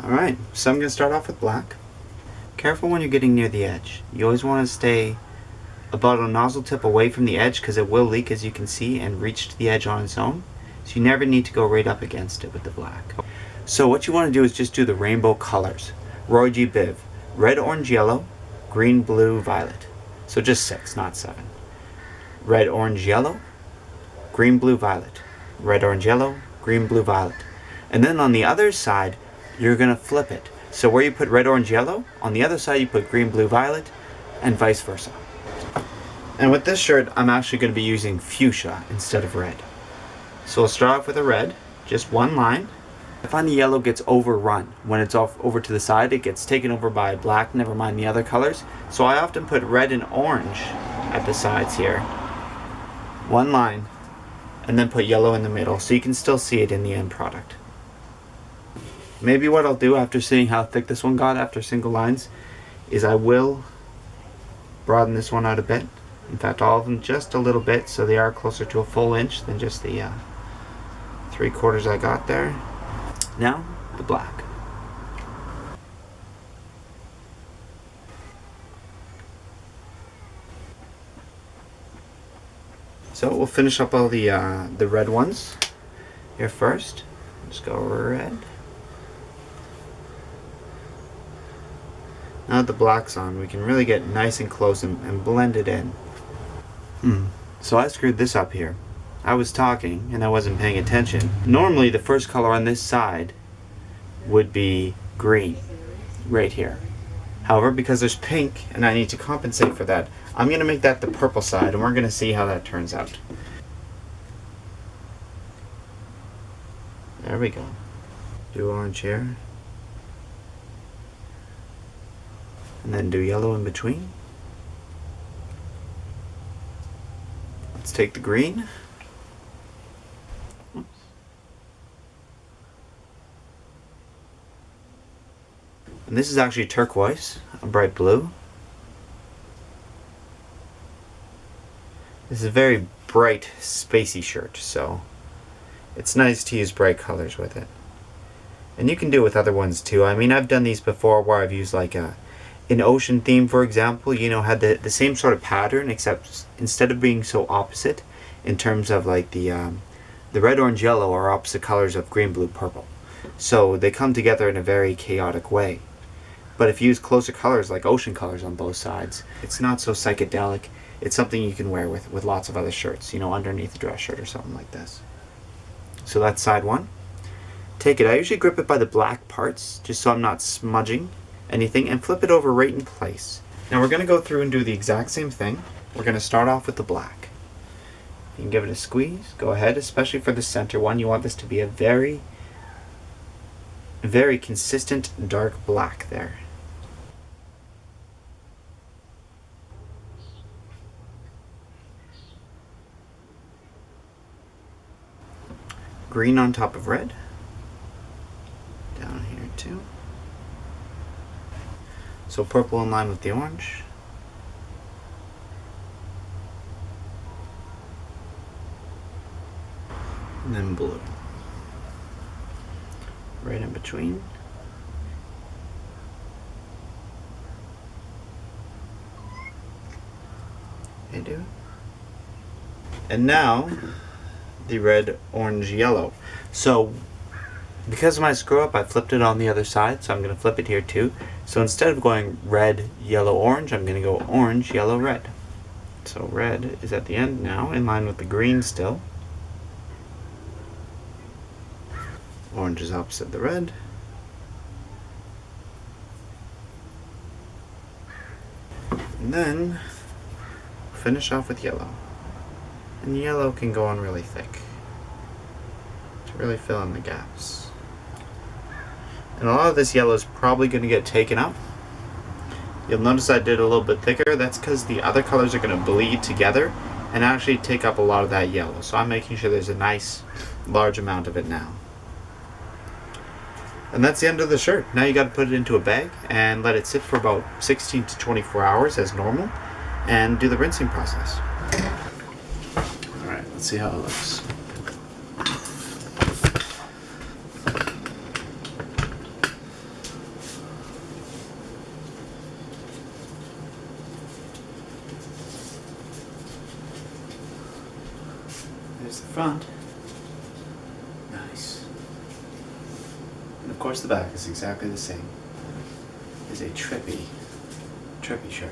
Alright, so I'm going to start off with black. Careful when you're getting near the edge. You always want to stay about a nozzle tip away from the edge because it will leak, as you can see, and reach to the edge on its own. So you never need to go right up against it with the black. So what you want to do is just do the rainbow colors. Roy G. Biv. Red, orange, yellow, green, blue, violet. So just 6, not 7. Red, orange, yellow, green, blue, violet. Red, orange, yellow, green, blue, violet. And then on the other side, you're going to flip it. So where you put red, orange, yellow, on the other side you put green, blue, violet, and vice versa. And with this shirt, I'm actually going to be using fuchsia instead of red. So we'll start off with a red, just one line. I find the yellow gets overrun. When it's off over to the side, it gets taken over by black, never mind the other colors. So I often put red and orange at the sides here. One line, and then put yellow in the middle, so you can still see it in the end product. Maybe what I'll do after seeing how thick this one got after single lines is I will broaden this one out a bit. In fact, all of them just a little bit, so they are closer to a full inch than just the 3/4 I got there. Now, the black. So we'll finish up all the red ones here first. Just go red. Now that the black's on, we can really get nice and close and blend it in. So I screwed this up here. I was talking and I wasn't paying attention. Normally the first color on this side would be green, right here. However, because there's pink and I need to compensate for that, I'm going to make that the purple side, and we're going to see how that turns out. There we go. Do orange here. And then do yellow in between. Let's take the green. Oops. And this is actually turquoise, a bright blue. This is a very bright, spacey shirt, so it's nice to use bright colors with it. And you can do it with other ones too. I mean, I've done these before where I've used like an ocean theme, for example, had the same sort of pattern, except instead of being so opposite in terms of like the red, orange, yellow are opposite colors of green, blue, purple. So they come together in a very chaotic way. But if you use closer colors like ocean colors on both sides, it's not so psychedelic. It's something you can wear with lots of other shirts, underneath a dress shirt or something like this. So that's side one. Take it, I usually grip it by the black parts, just so I'm not smudging anything, and flip it over right in place. Now we're going to go through and do the exact same thing. We're going to start off with the black. You can give it a squeeze, go ahead, especially for the center one. You want this to be a very, very consistent dark black there. Green on top of red. Down here too. So purple in line with the orange. And then blue. Right in between. They do. And now the red, orange, yellow. So because of my screw up, I flipped it on the other side, so I'm going to flip it here too. So instead of going red, yellow, orange, I'm going to go orange, yellow, red. So red is at the end now, in line with the green still. Orange is opposite the red. And then finish off with yellow. And yellow can go on really thick to really fill in the gaps. And a lot of this yellow is probably going to get taken up. You'll notice I did a little bit thicker. That's because the other colors are going to bleed together and actually take up a lot of that yellow. So I'm making sure there's a nice large amount of it now. And that's the end of the shirt. Now you got to put it into a bag and let it sit for about 16 to 24 hours as normal and do the rinsing process. Alright, let's see how it looks. There's the front. Nice. And of course the back is exactly the same. It's a trippy shirt.